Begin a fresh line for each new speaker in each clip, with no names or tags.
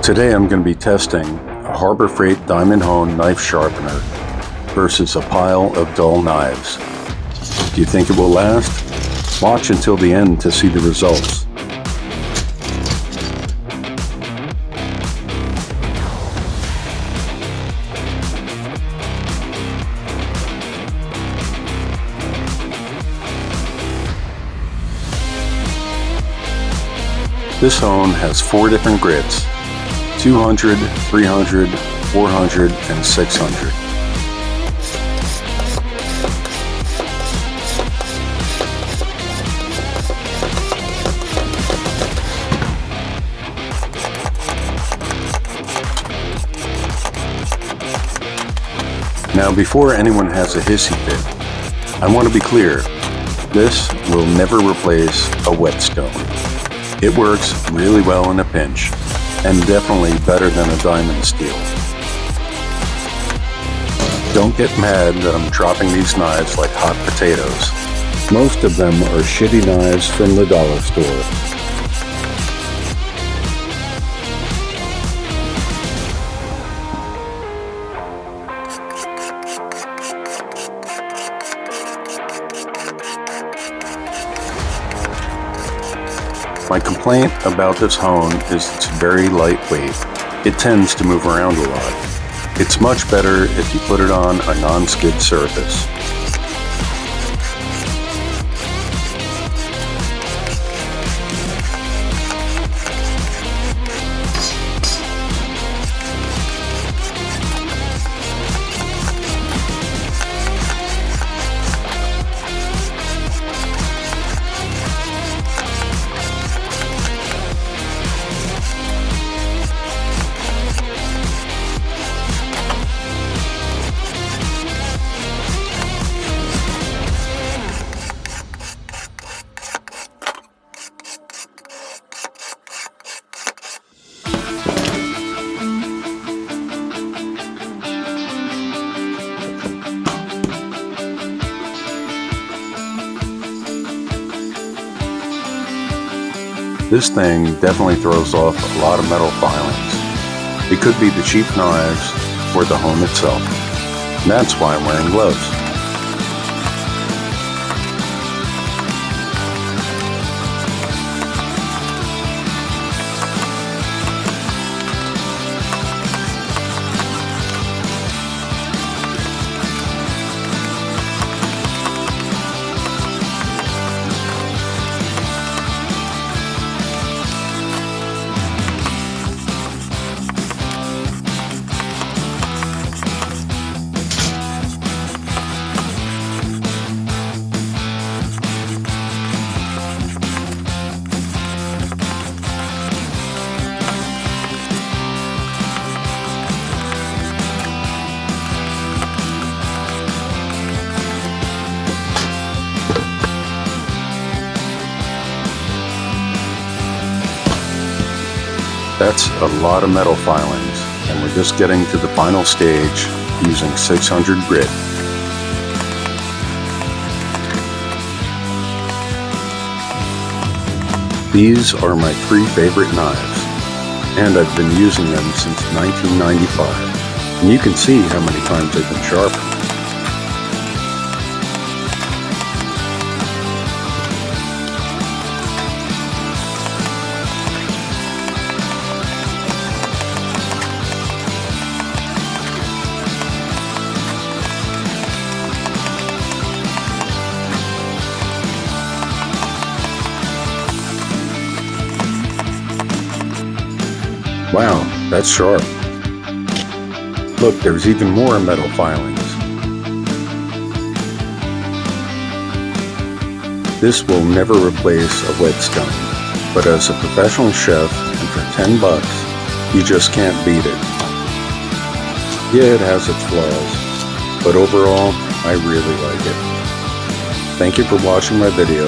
Today I'm going to be testing a Harbor Freight Diamond Hone knife sharpener versus a pile of dull knives. Do you think it will last? Watch until the end to see the results. This hone has 4 different grits: 200, 300, 400, and 600. Now, before anyone has a hissy fit, I want to be clear, this will never replace a whetstone. It works really well in a pinch, and definitely better than a diamond steel. Don't get mad that I'm dropping these knives like hot potatoes. Most of them are shitty knives from the dollar store. My complaint about this hone is it's very lightweight. It tends to move around a lot. It's much better if you put it on a non-skid surface. This thing definitely throws off a lot of metal filings. It could be the cheap knives or the hone itself. And that's why I'm wearing gloves. That's a lot of metal filings, and we're just getting to the final stage using 600 grit. These are my 3 favorite knives, and I've been using them since 1995, and you can see how many times they've been sharpened. Wow, that's sharp. Look, there's even more metal filings. This will never replace a whetstone, but as a professional chef and for $10, you just can't beat it. Yeah, it has its flaws, but overall, I really like it. Thank you for watching my video.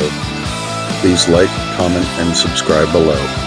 Please like, comment, and subscribe below.